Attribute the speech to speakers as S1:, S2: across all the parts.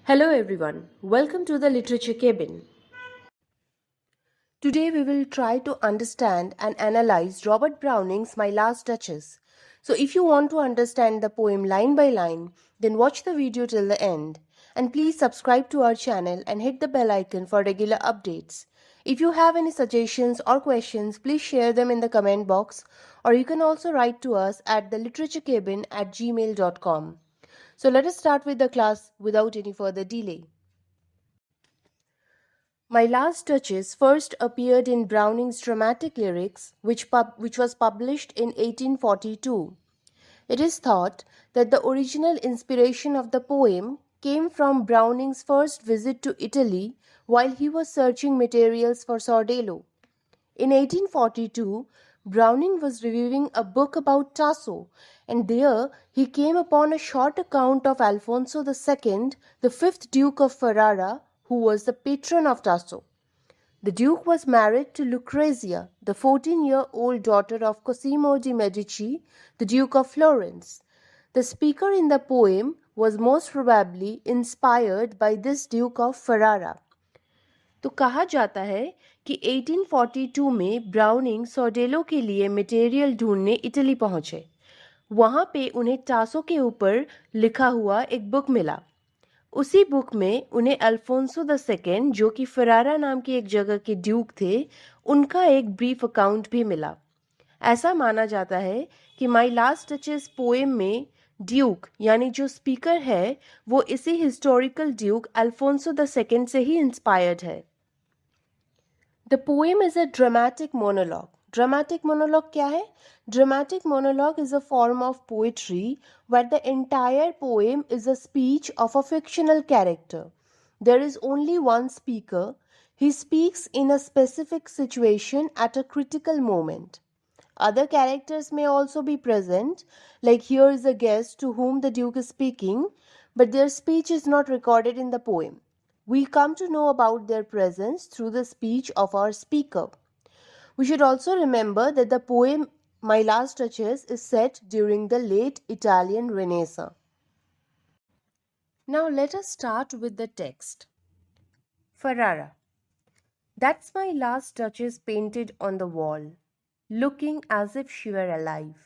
S1: Hello everyone, welcome to the Literature Cabin. Today we will try to understand and analyze Robert Browning's My Last Duchess. So if you want to understand the poem line by line, then watch the video till the end. And please subscribe to our channel and hit the bell icon for regular updates. If you have any suggestions or questions, please share them in the comment box, or you can also write to us at theliteraturecabin@gmail.com. So let us start with the class without any further delay. My Last Duchess first appeared in Browning's Dramatic Lyrics, which was published in 1842. It is thought that the original inspiration of the poem came from Browning's first visit to Italy while he was searching materials for Sordello. In 1842, Browning was reviewing a book about Tasso, and there he came upon a short account of Alfonso II, the fifth Duke of Ferrara, who was the patron of Tasso. The Duke was married to Lucrezia, the 14-year-old daughter of Cosimo de' Medici, the Duke of Florence. The speaker in the poem was most probably inspired by this Duke of Ferrara. तो कहा जाता है कि 1842 में browning सोडेलो के लिए material ढूंढने Italy पहुंचे। वहां पे उन्हें टासो के ऊपर लिखा हुआ एक बुक मिला। उसी बुक में उन्हें अल्फोंसो द सेकेंड, जो कि फरारा नाम की एक जगह के ड्यूक थे, उनका एक ब्रीफ अकाउंट भी मिला। ऐसा माना जाता है कि माई लास्ट डचेस पोएम में ड्यूक यानी जो स्पीकर है वो इसी historical Duke Alfonso the second से ही इंस्पायर्ड है। The poem is a dramatic monologue. Dramatic monologue क्या है? Dramatic monologue is a form of poetry where the entire poem is a speech of a fictional character. There is only one speaker. He speaks in a specific situation at a critical moment. Other characters may also be present, like here is a guest to whom the Duke is speaking, but their speech is not recorded in the poem. We come to know about their presence through the speech of our speaker. We should also remember that the poem My Last Duchess is set during the late Italian Renaissance. Now let us start with the text. Ferrara. That's my last Duchess painted on the wall, looking as if she were alive.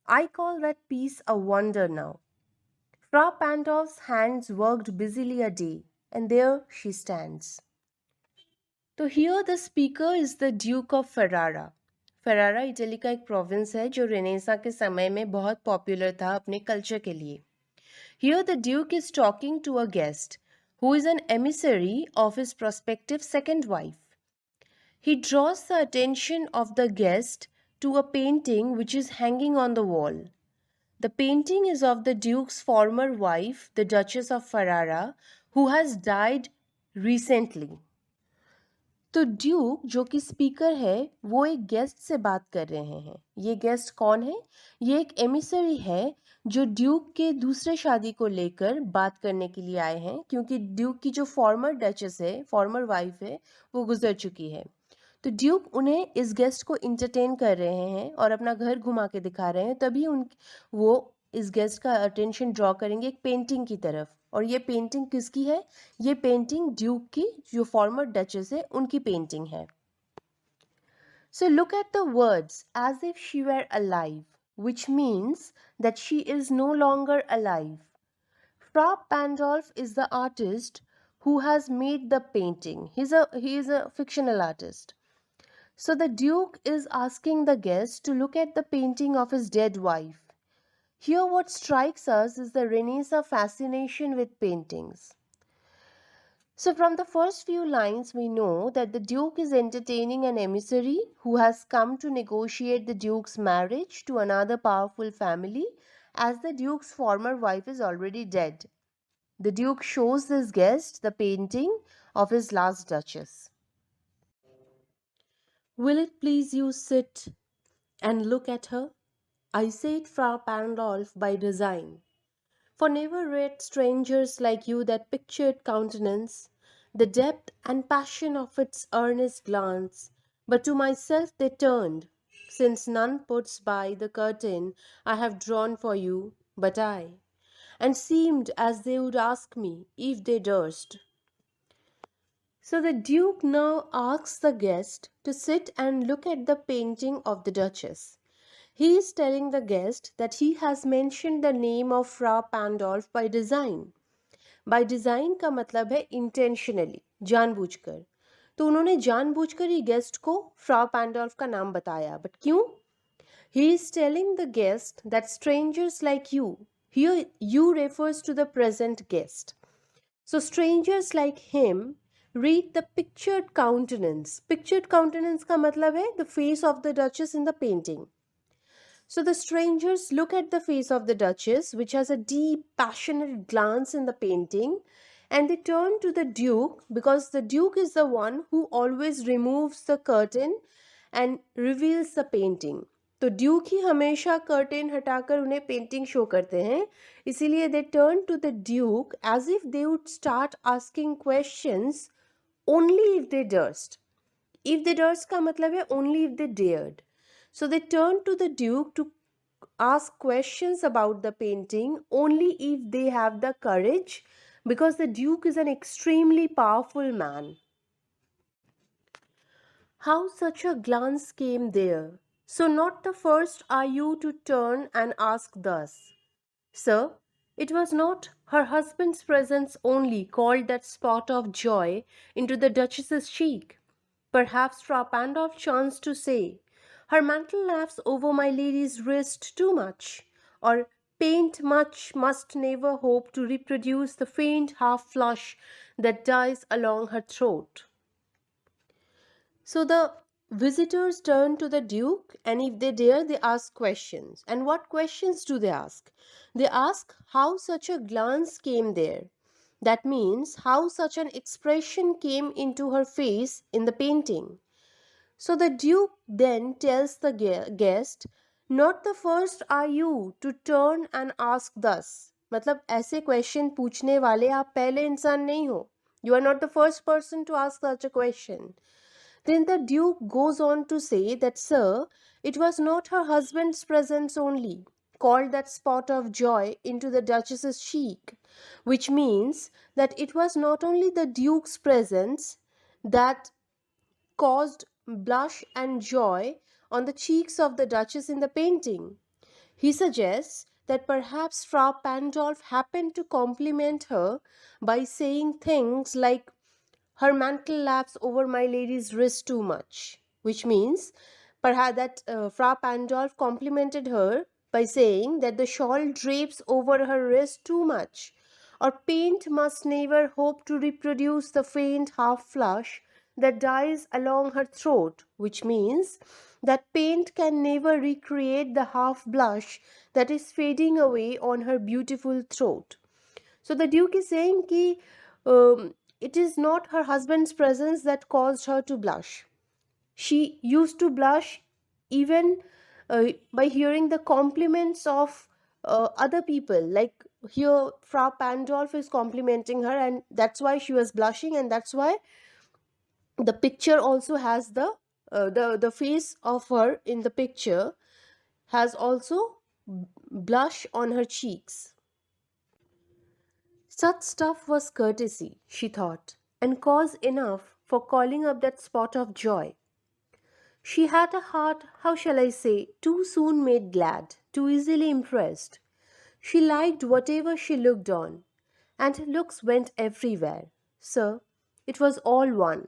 S1: I call that piece a wonder now. Fra Pandolf's hands worked busily a day, and there she stands. तो here the speaker is the Duke of Ferrara. Ferrara Italy का एक province है जो Renaissance के समय में बहुत popular था अपने कल्चर के लिए. Here the Duke is talking to a guest who is an emissary of his prospective second wife. He draws the attention of the guest to a painting which is hanging on the wall. The painting is of the Duke's former wife, the Duchess of Ferrara, who has died recently. तो Duke जो कि speaker है वो एक guest से बात कर रहे हैं. ये गेस्ट कौन है? ये एक एमिसरी है जो ड्यूक के दूसरे शादी को लेकर बात करने के लिए आए हैं, क्योंकि ड्यूक की जो फॉर्मर डचेस है, फॉर्मर वाइफ है, वो गुजर चुकी है. तो ड्यूक उन्हें इस गेस्ट को इंटरटेन कर रहे हैं और अपना घर घुमा के दिखा रहे हैं. तभी वो इस गेस्ट का अटेंशन ड्रॉ करेंगे एक पेंटिंग की तरफ. और ये पेंटिंग किसकी है? ये पेंटिंग ड्यूक की, जो फॉर्मर डचेस है, उनकी पेंटिंग है. So look at the words as if she were alive, which means that she is no longer alive. Fra Pandolf is the artist who has made the painting. He is a fictional artist. So the Duke is asking the guest to look at the painting of his dead wife. Here what strikes us is the Renaissance fascination with paintings. So from the first few lines we know that the Duke is entertaining an emissary who has come to negotiate the Duke's marriage to another powerful family, as the Duke's former wife is already dead. The Duke shows this guest the painting of his last Duchess. Will it please you sit and look at her? I say it, Fra Pandolf, by design. For never read strangers like you that pictured countenance, the depth and passion of its earnest glance, but to myself they turned, since none puts by the curtain I have drawn for you but I. and seemed as they would ask me if they durst. So the Duke now asks the guest to sit and look at the painting of the Duchess. He is telling the guest that he has mentioned the name of Frau Pandolf by design. By design का मतलब है intentionally, जानबूझकर. तो उन्होंने जानबूझकर ही guest को फ्रा पैंडोल्फ का नाम बताया. बट क्यों? He is telling the guest that strangers like you, here you refers to the present guest. So strangers like him read the pictured countenance. Pictured countenance का मतलब है the face of the Duchess in the painting. So the strangers look at the face of the Duchess, which has a deep, passionate glance in the painting, and they turn to the Duke because the Duke is the one who always removes the curtain and reveals the painting. तो duke ही हमेशा curtain हटाकर उन्हें painting show करते हैं, इसीलिए they turn to the duke as if they would start asking questions only if they durst. If they durst का मतलब है only if they dared. So they turn to the Duke to ask questions about the painting only if they have the courage, because the Duke is an extremely powerful man. How such a glance came there? So not the first are you to turn and ask thus. Sir, it was not her husband's presence only called that spot of joy into the Duchess's cheek. Perhaps Frau Pandolf chanced to say, her mantle laughs over my lady's wrist too much, or paint much must never hope to reproduce the faint half flush that dies along her throat. So the visitors turn to the Duke, and if they dare, they ask questions. And what questions do they ask? They ask how such a glance came there. That means how such an expression came into her face in the painting. So the Duke then tells the guest, not the first are you to turn and ask thus. मतलब ऐसे question पूछने वाले आप पहले इंसान नहीं हो. You are not the first person to ask such a question. Then the Duke goes on to say that, sir, it was not her husband's presence only called that spot of joy into the Duchess's cheek, which means that it was not only the Duke's presence that caused blush and joy on the cheeks of the Duchess in the painting. He suggests that perhaps Frau Pandolf happened to compliment her by saying things like, her mantle laps over my lady's wrist too much, which means perhaps that Frau Pandolf complimented her by saying that the shawl drapes over her wrist too much, or paint must never hope to reproduce the faint half flush that dies along her throat, which means that paint can never recreate the half blush that is fading away on her beautiful throat. So the Duke is saying कि it is not her husband's presence that caused her to blush. She used to blush even by hearing the compliments of other people. Like here, Frau Pandolf is complimenting her, and that's why she was blushing, and that's why the picture also has the face of her in the picture has also blush on her cheeks. Such stuff was courtesy, she thought, and cause enough for calling up that spot of joy. She had a heart, how shall I say, too soon made glad, too easily impressed. She liked whatever she looked on, and her looks went everywhere. Sir, it was all one.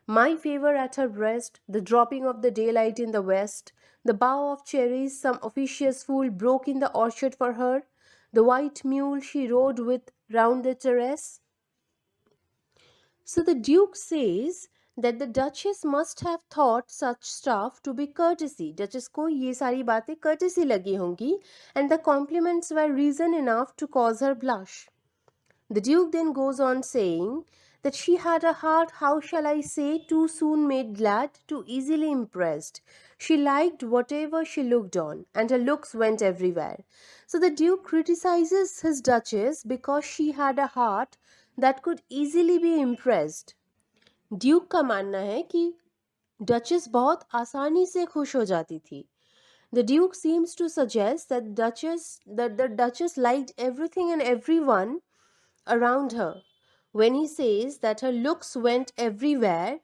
S1: My favour at her breast, the dropping of the daylight in the west, the bough of cherries some officious fool broke in the orchard for her, the white mule she rode with round the terrace. So the Duke says that the Duchess must have thought such stuff to be courtesy. Duchess को ये सारी बातें courtesy लगी होंगी, and the compliments were reason enough to cause her blush. The Duke then goes on saying that she had a heart, how shall I say, too soon made glad, too easily impressed. She liked whatever she looked on, and her looks went everywhere. So the Duke criticizes his Duchess because she had a heart that could easily be impressed. Duke का मानना है कि duchess बहुत आसानी से खुश हो जाती थी. The Duke seems to suggest that the Duchess liked everything and everyone around her. When he says that her looks went everywhere,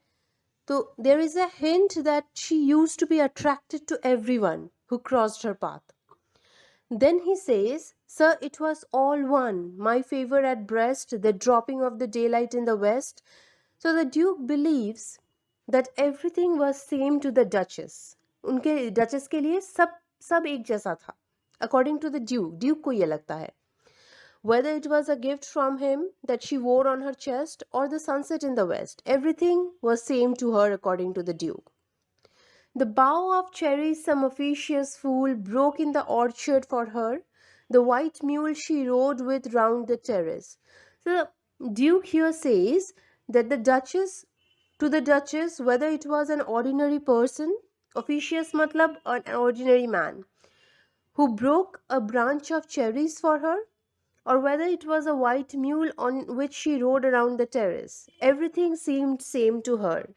S1: so there is a hint that she used to be attracted to everyone who crossed her path. Then he says, "Sir, it was all one, my favour at breast, the dropping of the daylight in the west." So the Duke believes that everything was same to the Duchess. उनके Duchess के लिए सब एक जैसा था. According to the Duke को ये लगता है. Whether it was a gift from him that she wore on her chest or the sunset in the west, everything was same to her according to the Duke. The bough of cherries some officious fool broke in the orchard for her, the white mule she rode with round the terrace. So the Duke here says that to the Duchess, whether it was an ordinary person, officious matlab an ordinary man, who broke a branch of cherries for her, or whether it was a white mule on which she rode around the terrace, everything seemed same to her.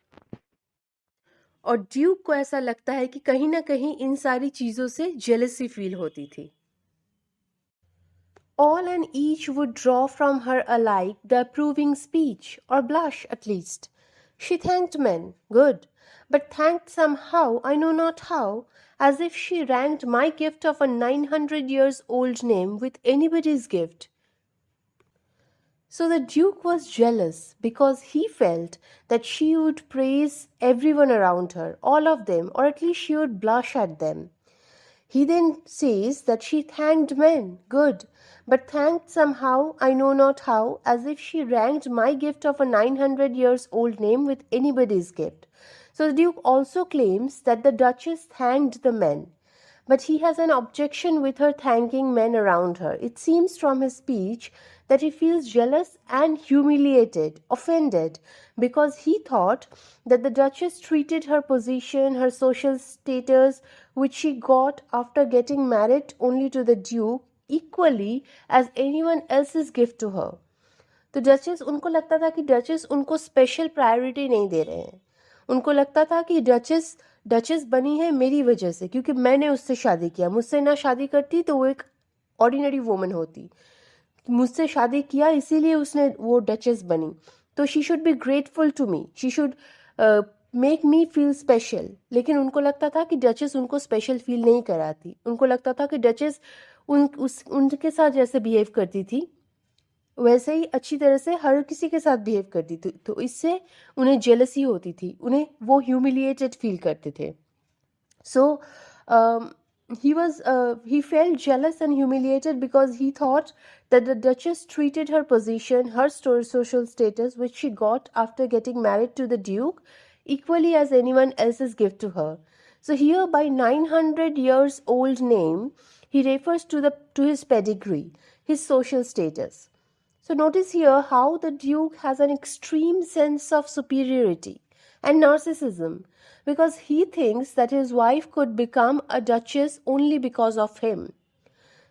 S1: और Duke को ऐसा लगता है कि कहीं ना कहीं इन सारी चीज़ों से जेलसी फील होती थी. All and each would draw from her alike the approving speech, or blush at least. She thanked men, good, but thanked somehow, I know not how, as if she ranked my gift of a 900 years old name with anybody's gift. So the Duke was jealous because he felt that she would praise everyone around her, all of them, or at least she would blush at them. He then says that she thanked men, good, but thanked somehow, I know not how, as if she ranked my gift of a 900 years old name with anybody's gift. So the Duke also claims that the Duchess thanked the men. But he has an objection with her thanking men around her. It seems from his speech that he feels jealous and humiliated, offended, because he thought that the Duchess treated her position, her social status, which she got after getting married only to the Duke, equally as anyone else's gift to her. तो duchess उनको लगता था कि duchess उनको special priority नहीं दे रहे हैं. उनको लगता था कि डचेस डचेस बनी है मेरी वजह से, क्योंकि मैंने उससे शादी किया. मुझसे ना शादी करती तो वो एक ऑर्डिनरी वुमन होती. मुझसे शादी किया इसीलिए उसने वो डचेस बनी. तो she should be grateful to me, she should make me feel special. लेकिन उनको लगता था कि डचेस उनको स्पेशल फील नहीं कराती. उनको लगता था कि डचेस उनके साथ जैसे बिहेव करती थी वैसे ही अच्छी तरह से हर किसी के साथ बिहेव करती थी. तो इससे उन्हें जेलसी होती थी, उन्हें वो ह्यूमिलिएटेड फील करते थे. सो he felt jealous and humiliated because he thought that the Duchess treated her position, her social status, which she got after getting married to the Duke, equally as anyone else's gift to her. So here, by 900 years old name, he refers to his pedigree, his social status. So notice here how the Duke has an extreme sense of superiority and narcissism, because he thinks that his wife could become a duchess only because of him.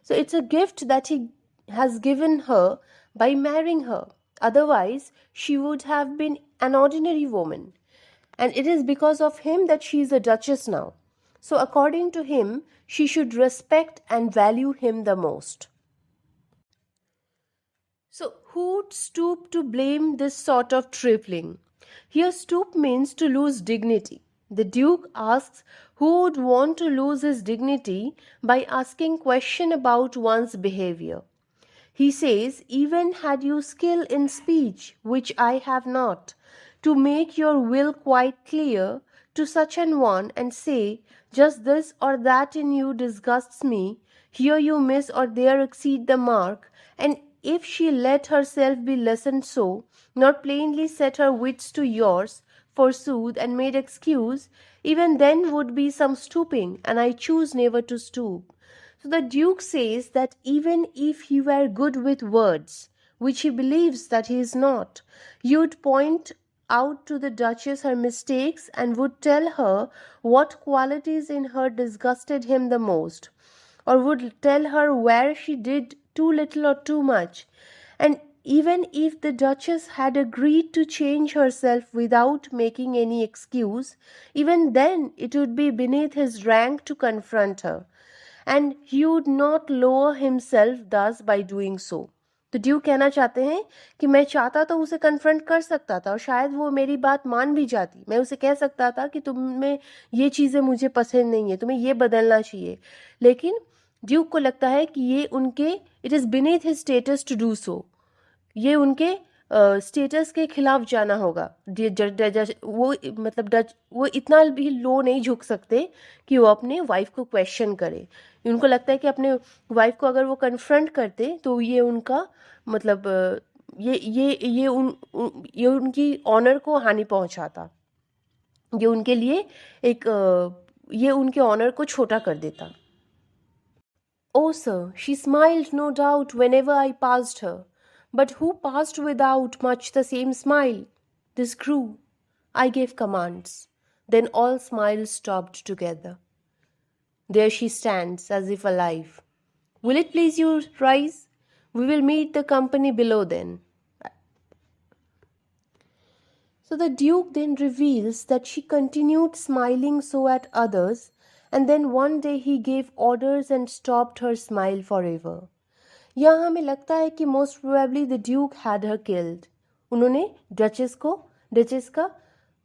S1: So it's a gift that he has given her by marrying her. Otherwise, she would have been an ordinary woman. And it is because of him that she is a duchess now. So according to him, she should respect and value him the most. So, who would stoop to blame this sort of trifling? Here, stoop means to lose dignity. The Duke asks who would want to lose his dignity by asking question about one's behavior. He says, even had you skill in speech, which I have not, to make your will quite clear to such an one and say, just this or that in you disgusts me, here you miss or there exceed the mark, and if she let herself be lessoned so, not plainly set her wits to yours, forsooth, and made excuse, even then would be some stooping, and I choose never to stoop. So the Duke says that even if he were good with words, which he believes that he is not, he would point out to the Duchess her mistakes and would tell her what qualities in her disgusted him the most, or would tell her where she did too little or too much. And even if the Duchess had agreed to change herself without making any excuse, even then it would be beneath his rank to confront her, and he would not lower himself thus by doing so. तो due कहना चाहते हैं कि मैं चाहता तो उसे confront कर सकता था और शायद वो मेरी बात मान भी जाती। मैं उसे कह सकता था कि तुम्हें ये चीज़ें मुझे पसंद नहीं है, तुम्हें ये बदलना चाहिए, लेकिन ड्यूक को लगता है कि ये उनके it is beneath his status to do so, ये उनके स्टेटस के खिलाफ जाना होगा। वो मतलब डच वो इतना भी लो नहीं झुक सकते कि वो अपने वाइफ को क्वेश्चन करे। उनको लगता है कि अपने वाइफ को अगर वो कन्फ्रंट करते तो ये उनका मतलब ये उनकी ऑनर को हानि पहुंचाता, ये उनके लिए एक ये उनके ऑनर को छोटा कर देता। Oh, sir, she smiled no doubt whenever I passed her, but who passed without much the same smile? This grew. I gave commands. Then all smiles stopped together. There she stands, as if alive. Will it please you rise? We will meet the company below then. So the Duke then reveals that she continued smiling so at others, and then one day he gave orders and stopped her smile forever. यहाँ हमें लगता है कि most probably the Duke had her killed, उन्होंने duchess का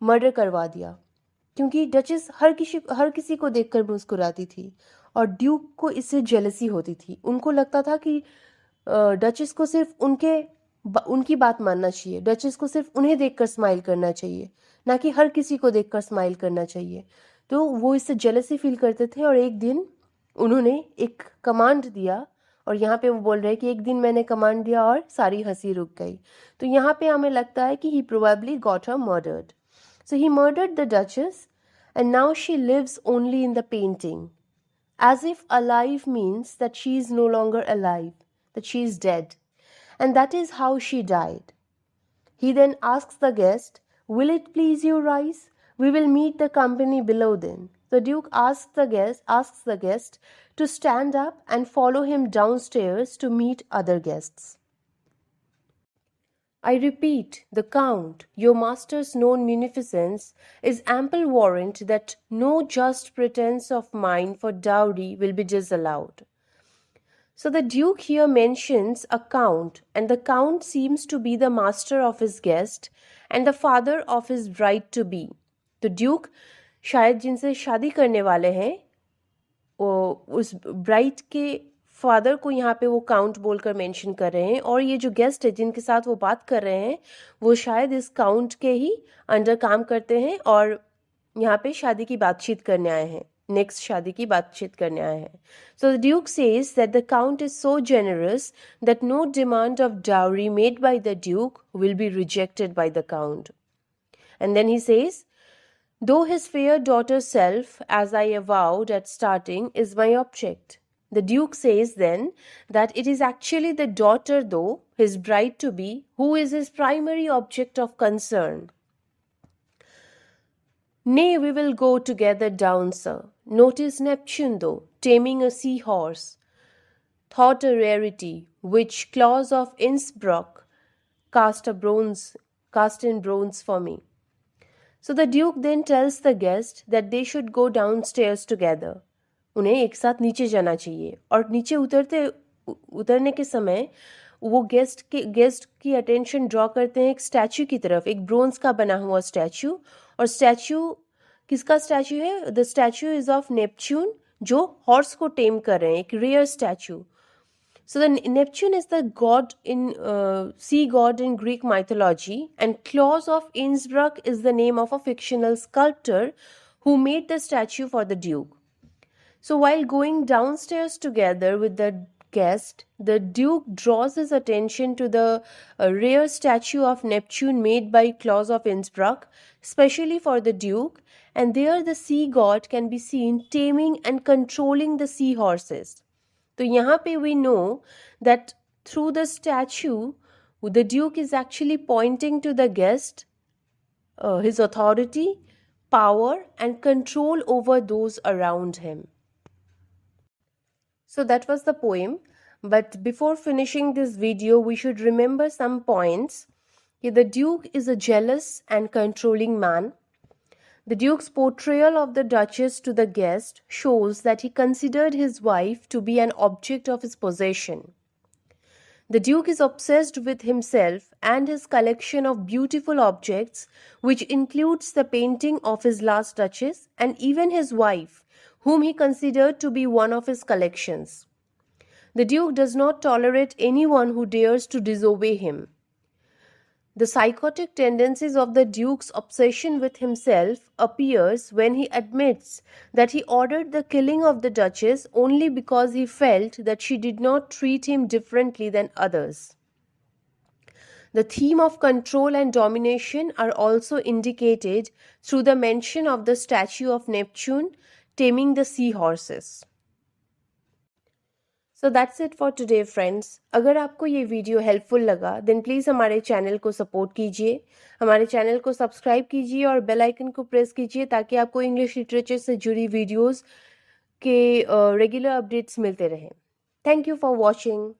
S1: murder करवा दिया, क्योंकि डचेस हर किसी को देखकर मुस्कुराती थी और ड्यूक को इससे जेलसी होती थी। उनको लगता था कि डचेस को सिर्फ उनकी बात मानना चाहिए, डचेस को सिर्फ उन्हें देखकर स्माइल करना चाहिए, ना कि हर किसी को देखकर स्माइल करना चाहिए। तो वो इससे जेलसी फील करते थे और एक दिन उन्होंने एक कमांड दिया, और यहाँ पे वो बोल रहे हैं कि एक दिन मैंने कमांड दिया और सारी हंसी रुक गई। तो यहाँ पे हमें लगता है कि he probably got her murdered. So he murdered the duchess and now she lives only in the painting, as if alive means that she is no longer alive, that she is dead, and that is how she died. He then asks the guest, "Will it please you rise? We will meet the company below then." The Duke asks the guest to stand up and follow him downstairs to meet other guests. I repeat, the Count, your master's known munificence, is ample warrant that no just pretence of mine for dowry will be disallowed. So the Duke here mentions a Count, and the Count seems to be the master of his guest and the father of his bride to be. The Duke शायद जिनसे शादी करने वाले हैं उस bride के father को यहाँ पे वो काउंट बोलकर मेंशन कर रहे हैं, और ये जो गेस्ट है जिनके साथ वो बात कर रहे हैं वो शायद इस काउंट के ही अंडर काम करते हैं और यहाँ पे शादी की बातचीत करने आए हैं, नेक्स्ट शादी की बातचीत करने आए हैं. So the duke says that the count is so generous that no demand of dowry made by the duke will be rejected by the count. And then he says, though his fair daughter's self, as I avowed at starting, is my object. The Duke says then that it is actually the daughter, though, his bride to be, who is his primary object of concern. Nay, we will go together down, sir. Notice Neptune, though, taming a seahorse, thought a rarity, which claws of Innsbruck cast in bronze for me. So the Duke then tells the guest that they should go downstairs together. उन्हें एक साथ नीचे जाना चाहिए, और नीचे उतरने के समय वो गेस्ट की अटेंशन ड्रॉ करते हैं एक स्टैचू की तरफ, एक ब्रोंज का बना हुआ स्टैचू. और स्टैचू किसका स्टैचू है? The statue is of Neptune, जो हॉर्स को टेम कर रहे हैं, एक rare statue. So the Neptune is the god in sea god in Greek mythology, and Claus of Innsbruck is the name of a fictional sculptor who made the statue for the Duke. So while going downstairs together with the guest, the Duke draws his attention to the rare statue of Neptune made by Claus of Innsbruck, specially for the Duke, and there the sea god can be seen taming and controlling the seahorses. तो यहाँ पे we know that through the statue, the Duke is actually pointing to the guest his authority, power, and control over those around him. So that was the poem But before finishing this video, we should remember some points. The Duke is a jealous and controlling man. The Duke's portrayal of the Duchess to the guest shows that he considered his wife to be an object of his possession. The Duke is obsessed with himself and his collection of beautiful objects, which includes the painting of his last Duchess and even his wife, whom he considered to be one of his collections. The Duke does not tolerate anyone who dares to disobey him. The psychotic tendencies of the Duke's obsession with himself appears when he admits that he ordered the killing of the Duchess only because he felt that she did not treat him differently than others. The theme of control and domination are also indicated through the mention of the statue of Neptune taming the seahorses. So that's it for today friends. अगर आपको ये video helpful लगा then please हमारे channel को support कीजिए, हमारे channel को subscribe कीजिए और बेल आइकन को प्रेस कीजिए ताकि आपको इंग्लिश लिटरेचर से जुड़ी वीडियोस के रेगुलर अपडेट्स मिलते रहें. Thank you for watching.